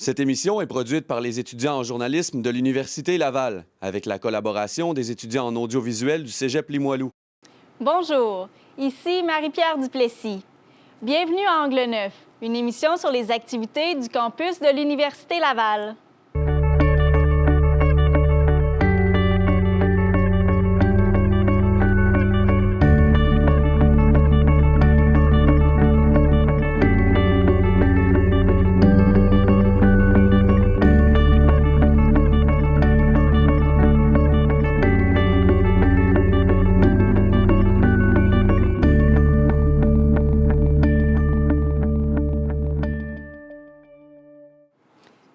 Cette émission est produite par les étudiants en journalisme de l'Université Laval, avec la collaboration des étudiants en audiovisuel du Cégep Limoilou. Bonjour, ici Marie-Pierre Duplessis. Bienvenue à Angle Neuf, une émission sur les activités du campus de l'Université Laval.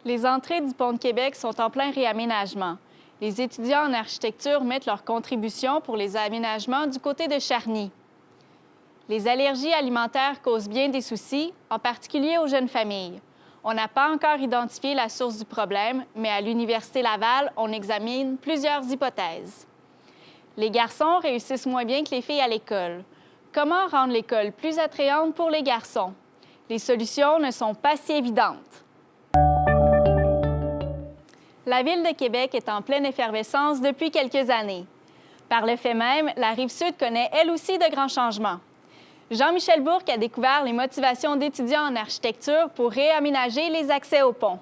Les entrées du Pont de Québec sont en plein réaménagement. Les étudiants en architecture mettent leur contribution pour les aménagements du côté de Charny. Les allergies alimentaires causent bien des soucis, en particulier aux jeunes familles. On n'a pas encore identifié la source du problème, mais à l'Université Laval, on examine plusieurs hypothèses. Les garçons réussissent moins bien que les filles à l'école. Comment rendre l'école plus attrayante pour les garçons? Les solutions ne sont pas si évidentes. La Ville de Québec est en pleine effervescence depuis quelques années. Par le fait même, la Rive-Sud connaît elle aussi de grands changements. Jean-Michel Bourque a découvert les motivations d'étudiants en architecture pour réaménager les accès au pont.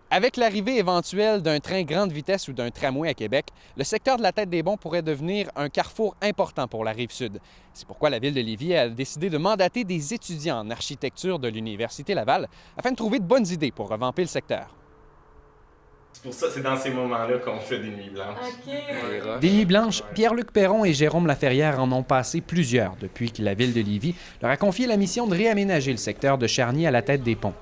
Avec l'arrivée éventuelle d'un train grande vitesse ou d'un tramway à Québec, le secteur de la Tête-des-Monts pourrait devenir un carrefour important pour la Rive-Sud. C'est pourquoi la Ville de Lévis a décidé de mandater des étudiants en architecture de l'Université Laval afin de trouver de bonnes idées pour revamper le secteur. C'est pour ça, c'est dans ces moments-là qu'on fait des nuits blanches. OK. Des nuits blanches, Pierre-Luc Perron et Jérôme Laferrière en ont passé plusieurs depuis que la Ville de Lévis leur a confié la mission de réaménager le secteur de Charny à la Tête-des-Ponts.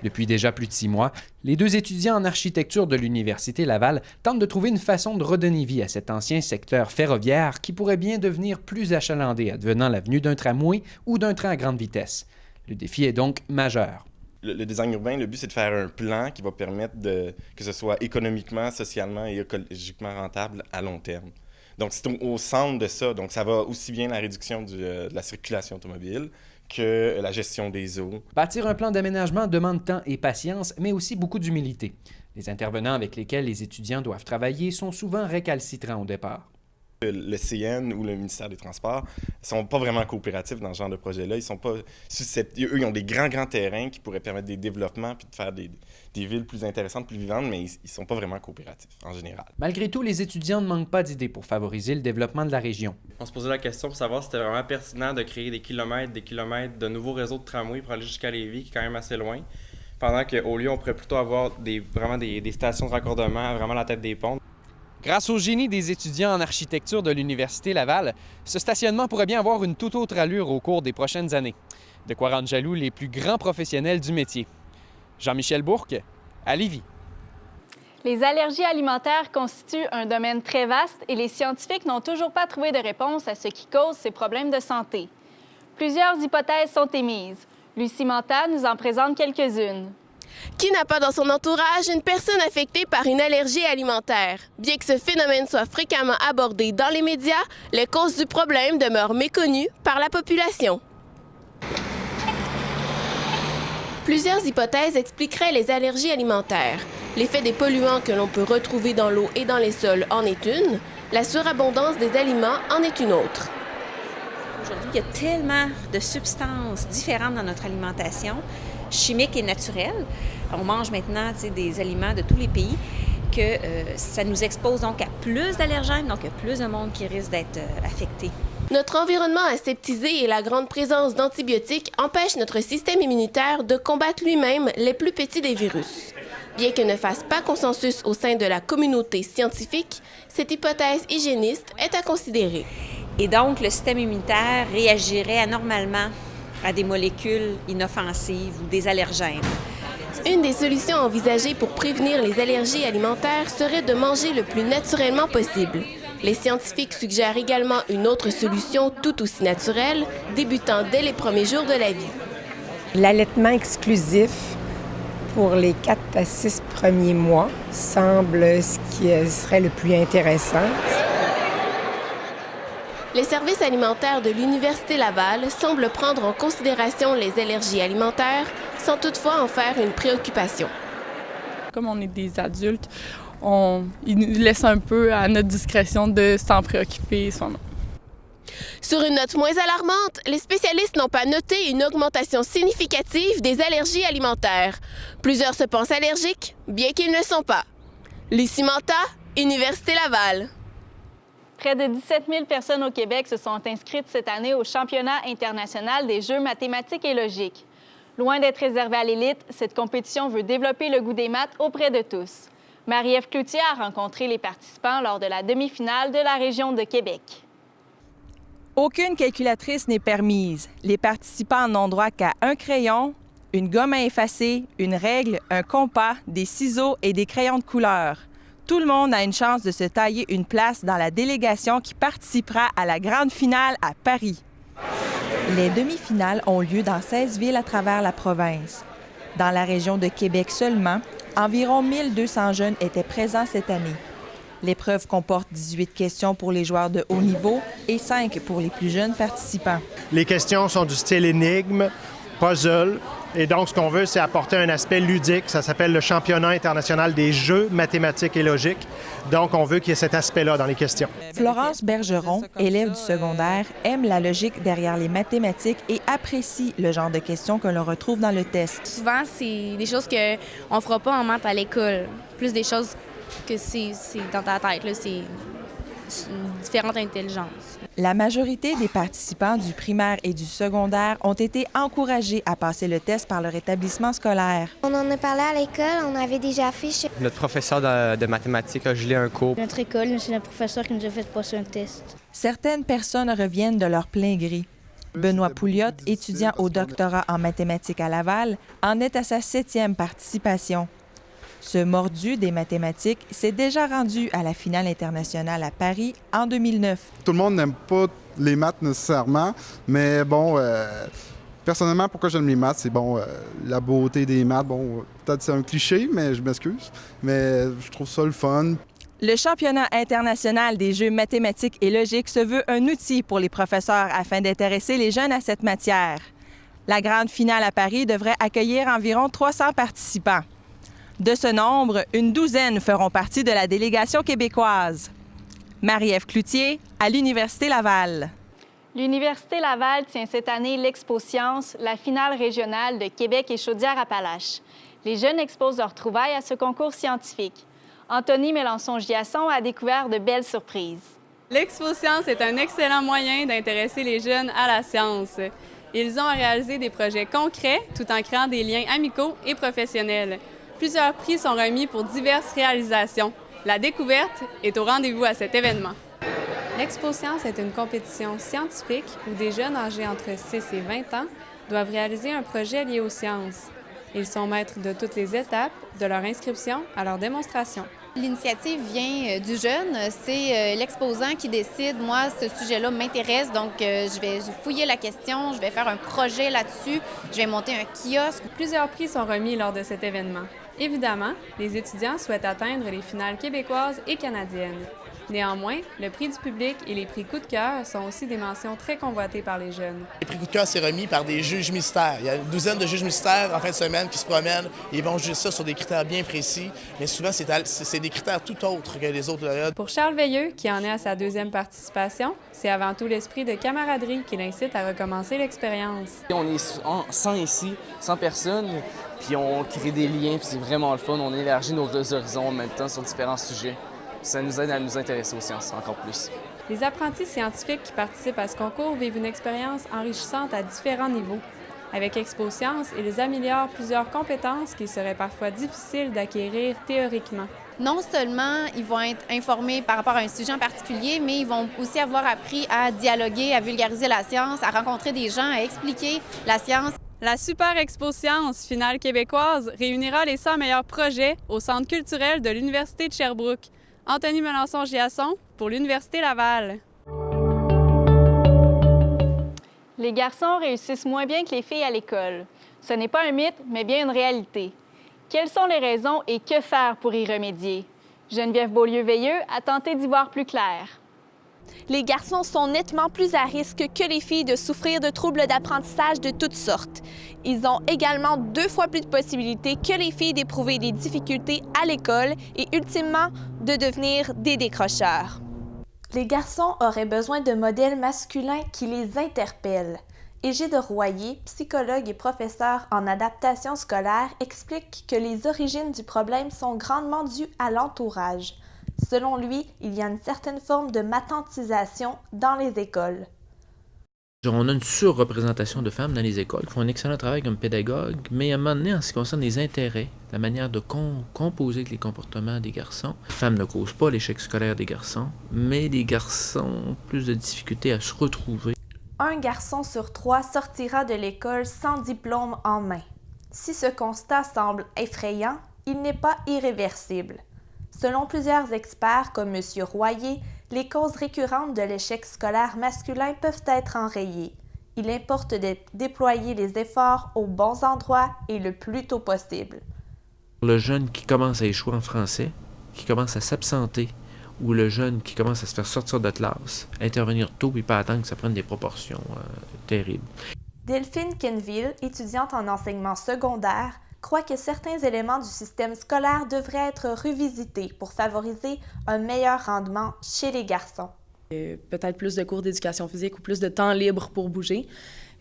Depuis déjà plus de 6 mois, les deux étudiants en architecture de l'Université Laval tentent de trouver une façon de redonner vie à cet ancien secteur ferroviaire qui pourrait bien devenir plus achalandé advenant la venue d'un tramway ou d'un train à grande vitesse. Le défi est donc majeur. Le design urbain, le but, c'est de faire un plan qui va permettre que ce soit économiquement, socialement et écologiquement rentable à long terme. Donc, c'est au centre de ça. Donc, ça va aussi bien la réduction de la circulation automobile que la gestion des eaux. Bâtir un plan d'aménagement demande temps et patience, mais aussi beaucoup d'humilité. Les intervenants avec lesquels les étudiants doivent travailler sont souvent récalcitrants au départ. Le CN ou le ministère des Transports ne sont pas vraiment coopératifs dans ce genre de projet-là. Ils sont pas susceptibles. Eux, ils ont des grands terrains qui pourraient permettre des développements puis de faire des villes plus intéressantes, plus vivantes, mais ils ne sont pas vraiment coopératifs en général. Malgré tout, les étudiants ne manquent pas d'idées pour favoriser le développement de la région. On se posait la question pour savoir si c'était vraiment pertinent de créer des kilomètres de nouveaux réseaux de tramway pour aller jusqu'à Lévis, qui est quand même assez loin. Pendant qu'au lieu, on pourrait plutôt avoir des stations de raccordement vraiment à la tête des ponts. Grâce au génie des étudiants en architecture de l'Université Laval, ce stationnement pourrait bien avoir une toute autre allure au cours des prochaines années. De quoi rendre jaloux les plus grands professionnels du métier. Jean-Michel Bourque, à Lévis. Les allergies alimentaires constituent un domaine très vaste et les scientifiques n'ont toujours pas trouvé de réponse à ce qui cause ces problèmes de santé. Plusieurs hypothèses sont émises. Lucie Manta nous en présente quelques-unes. Qui n'a pas dans son entourage une personne affectée par une allergie alimentaire? Bien que ce phénomène soit fréquemment abordé dans les médias, les causes du problème demeurent méconnues par la population. Plusieurs hypothèses expliqueraient les allergies alimentaires. L'effet des polluants que l'on peut retrouver dans l'eau et dans les sols en est une. La surabondance des aliments en est une autre. Aujourd'hui, il y a tellement de substances différentes dans notre alimentation, chimiques et naturelles. On mange maintenant des aliments de tous les pays, que ça nous expose donc à plus d'allergènes, donc il y a plus de monde qui risque d'être affecté. Notre environnement aseptisé et la grande présence d'antibiotiques empêchent notre système immunitaire de combattre lui-même les plus petits des virus. Bien que ne fasse pas consensus au sein de la communauté scientifique, cette hypothèse hygiéniste est à considérer. Et donc, le système immunitaire réagirait anormalement à des molécules inoffensives ou des allergènes. Une des solutions envisagées pour prévenir les allergies alimentaires serait de manger le plus naturellement possible. Les scientifiques suggèrent également une autre solution tout aussi naturelle, débutant dès les premiers jours de la vie. L'allaitement exclusif pour les 4 à 6 premiers mois semble ce qui serait le plus intéressant. Les services alimentaires de l'Université Laval semblent prendre en considération les allergies alimentaires sans toutefois en faire une préoccupation. Comme on est des adultes, ils nous laissent un peu à notre discrétion de s'en préoccuper soi-même. Sur une note moins alarmante, les spécialistes n'ont pas noté une augmentation significative des allergies alimentaires. Plusieurs se pensent allergiques, bien qu'ils ne le sont pas. Lucie Manta, Université Laval. Près de 17 000 personnes au Québec se sont inscrites cette année au Championnat international des jeux mathématiques et logiques. Loin d'être réservée à l'élite, cette compétition veut développer le goût des maths auprès de tous. Marie-Ève Cloutier a rencontré les participants lors de la demi-finale de la région de Québec. Aucune calculatrice n'est permise. Les participants n'ont droit qu'à un crayon, une gomme à effacer, une règle, un compas, des ciseaux et des crayons de couleur. Tout le monde a une chance de se tailler une place dans la délégation qui participera à la grande finale à Paris. Les demi-finales ont lieu dans 16 villes à travers la province. Dans la région de Québec seulement, environ 1200 jeunes étaient présents cette année. L'épreuve comporte 18 questions pour les joueurs de haut niveau et 5 pour les plus jeunes participants. Les questions sont du style énigme, puzzle. Et donc, ce qu'on veut, c'est apporter un aspect ludique. Ça s'appelle le Championnat international des jeux mathématiques et logiques. Donc, on veut qu'il y ait cet aspect-là dans les questions. Florence Bergeron, élève du secondaire, aime la logique derrière les mathématiques et apprécie le genre de questions que l'on retrouve dans le test. Souvent, c'est des choses qu'on ne fera pas en maths à l'école. Plus des choses que c'est dans ta tête. Là, c'est une différente intelligence. La majorité des participants du primaire et du secondaire ont été encouragés à passer le test par leur établissement scolaire. On en a parlé à l'école, on avait des affiches. Notre professeur de mathématiques a gelé un cours. Notre école, c'est notre professeur qui nous a fait passer un test. Certaines personnes reviennent de leur plein gré. Benoît Pouliot, étudiant au doctorat en mathématiques à Laval, en est à sa 7e participation. Ce mordu des mathématiques s'est déjà rendu à la finale internationale à Paris en 2009. Tout le monde n'aime pas les maths nécessairement, mais bon, personnellement, pourquoi j'aime les maths, c'est bon, la beauté des maths. Bon, peut-être c'est un cliché, mais je m'excuse, mais je trouve ça le fun. Le Championnat international des jeux mathématiques et logiques se veut un outil pour les professeurs afin d'intéresser les jeunes à cette matière. La grande finale à Paris devrait accueillir environ 300 participants. De ce nombre, une douzaine feront partie de la délégation québécoise. Marie-Ève Cloutier, à l'Université Laval. L'Université Laval tient cette année l'Expo Science, la finale régionale de Québec et Chaudière-Appalaches. Les jeunes exposent leurs trouvailles à ce concours scientifique. Anthony Mélenchon-Giasson a découvert de belles surprises. L'Expo Science est un excellent moyen d'intéresser les jeunes à la science. Ils ont à réaliser des projets concrets tout en créant des liens amicaux et professionnels. Plusieurs prix sont remis pour diverses réalisations. La découverte est au rendez-vous à cet événement. L'Expo Science est une compétition scientifique où des jeunes âgés entre 6 et 20 ans doivent réaliser un projet lié aux sciences. Ils sont maîtres de toutes les étapes, de leur inscription à leur démonstration. L'initiative vient du jeune. C'est l'exposant qui décide, moi, ce sujet-là m'intéresse, donc je vais fouiller la question, je vais faire un projet là-dessus, je vais monter un kiosque. Plusieurs prix sont remis lors de cet événement. Évidemment, les étudiants souhaitent atteindre les finales québécoises et canadiennes. Néanmoins, le prix du public et les prix coup de cœur sont aussi des mentions très convoitées par les jeunes. Les prix coup de cœur, c'est remis par des juges mystères. Il y a une douzaine de juges mystères en fin de semaine qui se promènent et ils vont juger ça sur des critères bien précis, mais souvent, c'est des critères tout autres que les autres lauréats. Pour Charles Veilleux, qui en est à sa 2e participation, c'est avant tout l'esprit de camaraderie qui l'incite à recommencer l'expérience. On est 100 ici, 100 personnes, puis on crée des liens, puis c'est vraiment le fun. On élargit nos horizons en même temps sur différents sujets. Ça nous aide à nous intéresser aux sciences encore plus. Les apprentis scientifiques qui participent à ce concours vivent une expérience enrichissante à différents niveaux. Avec Expo Science, ils améliorent plusieurs compétences qui seraient parfois difficiles d'acquérir théoriquement. Non seulement ils vont être informés par rapport à un sujet en particulier, mais ils vont aussi avoir appris à dialoguer, à vulgariser la science, à rencontrer des gens, à expliquer la science. La Super Expo Science finale québécoise réunira les 100 meilleurs projets au Centre culturel de l'Université de Sherbrooke. Anthony Mélenchon-Giasson pour l'Université Laval. Les garçons réussissent moins bien que les filles à l'école. Ce n'est pas un mythe, mais bien une réalité. Quelles sont les raisons et que faire pour y remédier? Geneviève Beaulieu-Veilleux a tenté d'y voir plus clair. Les garçons sont nettement plus à risque que les filles de souffrir de troubles d'apprentissage de toutes sortes. Ils ont également 2 fois plus de possibilités que les filles d'éprouver des difficultés à l'école et ultimement de devenir des décrocheurs. Les garçons auraient besoin de modèles masculins qui les interpellent. Égide Royer, psychologue et professeur en adaptation scolaire, explique que les origines du problème sont grandement dues à l'entourage. Selon lui, il y a une certaine forme de matantisation dans les écoles. On a une surreprésentation de femmes dans les écoles qui font un excellent travail comme pédagogues, mais à un moment donné, en ce qui concerne les intérêts, la manière de composer avec les comportements des garçons, les femmes ne causent pas l'échec scolaire des garçons, mais les garçons ont plus de difficultés à se retrouver. Un garçon sur 3 sortira de l'école sans diplôme en main. Si ce constat semble effrayant, il n'est pas irréversible. Selon plusieurs experts comme M. Royer, les causes récurrentes de l'échec scolaire masculin peuvent être enrayées. Il importe de déployer les efforts aux bons endroits et le plus tôt possible. Le jeune qui commence à échouer en français, qui commence à s'absenter, ou le jeune qui commence à se faire sortir de classe, intervenir tôt et pas attendre que ça prenne des proportions terribles. Delphine Kenville, étudiante en enseignement secondaire, croit que certains éléments du système scolaire devraient être revisités pour favoriser un meilleur rendement chez les garçons. Peut-être plus de cours d'éducation physique ou plus de temps libre pour bouger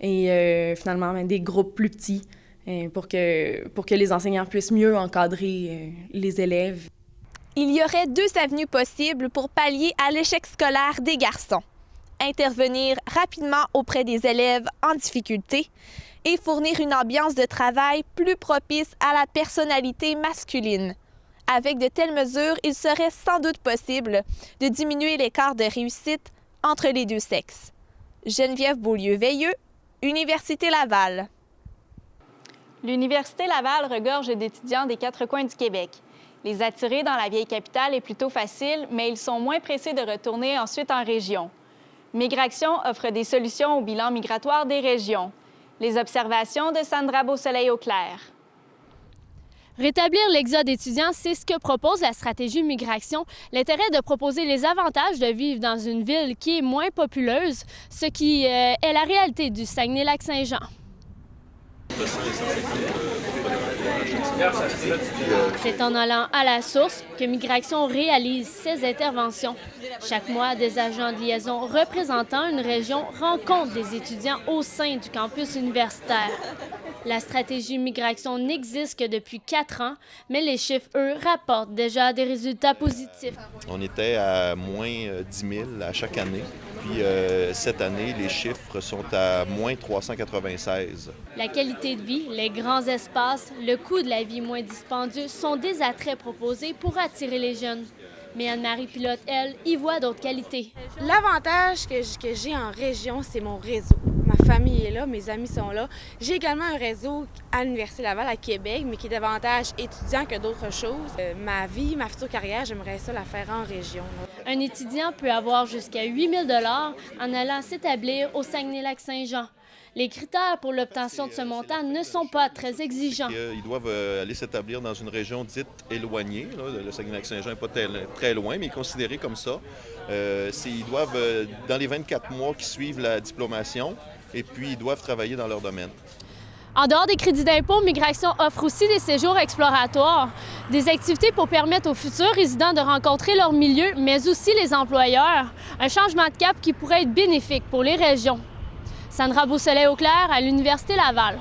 et finalement des groupes plus petits pour que les enseignants puissent mieux encadrer les élèves. Il y aurait 2 avenues possibles pour pallier à l'échec scolaire des garçons. Intervenir rapidement auprès des élèves en difficulté et fournir une ambiance de travail plus propice à la personnalité masculine. Avec de telles mesures, il serait sans doute possible de diminuer l'écart de réussite entre les 2 sexes. Geneviève Beaulieu-Veilleux, Université Laval. L'Université Laval regorge d'étudiants des 4 coins du Québec. Les attirer dans la vieille capitale est plutôt facile, mais ils sont moins pressés de retourner ensuite en région. Migration offre des solutions au bilan migratoire des régions. Les observations de Sandra Beausoleil-Auclair. Rétablir l'exode étudiant, c'est ce que propose la stratégie migration. L'intérêt de proposer les avantages de vivre dans une ville qui est moins populeuse, ce qui est la réalité du Saguenay-Lac-Saint-Jean. C'est en allant à la source que Migration réalise ses interventions. Chaque mois, des agents de liaison représentant une région rencontrent des étudiants au sein du campus universitaire. La stratégie Migration n'existe que depuis 4 ans, mais les chiffres, eux, rapportent déjà des résultats positifs. On était à moins 10 000 à chaque année. Puis cette année, les chiffres sont à moins 396. La qualité de vie, les grands espaces, le coût de la vie moins dispendieux sont des attraits proposés pour attirer les jeunes. Mais Anne-Marie Pilote, elle, y voit d'autres qualités. L'avantage que j'ai en région, c'est mon réseau. Ma famille est là, mes amis sont là. J'ai également un réseau à l'Université Laval à Québec, mais qui est davantage étudiant que d'autres choses. Ma vie, ma future carrière, j'aimerais ça la faire en région. Un étudiant peut avoir jusqu'à 8 000 $ en allant s'établir au Saguenay-Lac-Saint-Jean. Les critères pour l'obtention de ce montant ne sont pas très exigeants. Ils doivent aller s'établir dans une région dite éloignée. Là, le Saguenay-Lac-Saint-Jean n'est pas très loin, mais considéré comme ça. Ils doivent, dans les 24 mois qui suivent la diplomation, et puis ils doivent travailler dans leur domaine. En dehors des crédits d'impôt, Migration offre aussi des séjours exploratoires, des activités pour permettre aux futurs résidents de rencontrer leur milieu, mais aussi les employeurs. Un changement de cap qui pourrait être bénéfique pour les régions. Sandra Beausoleil-Auclair à l'Université Laval.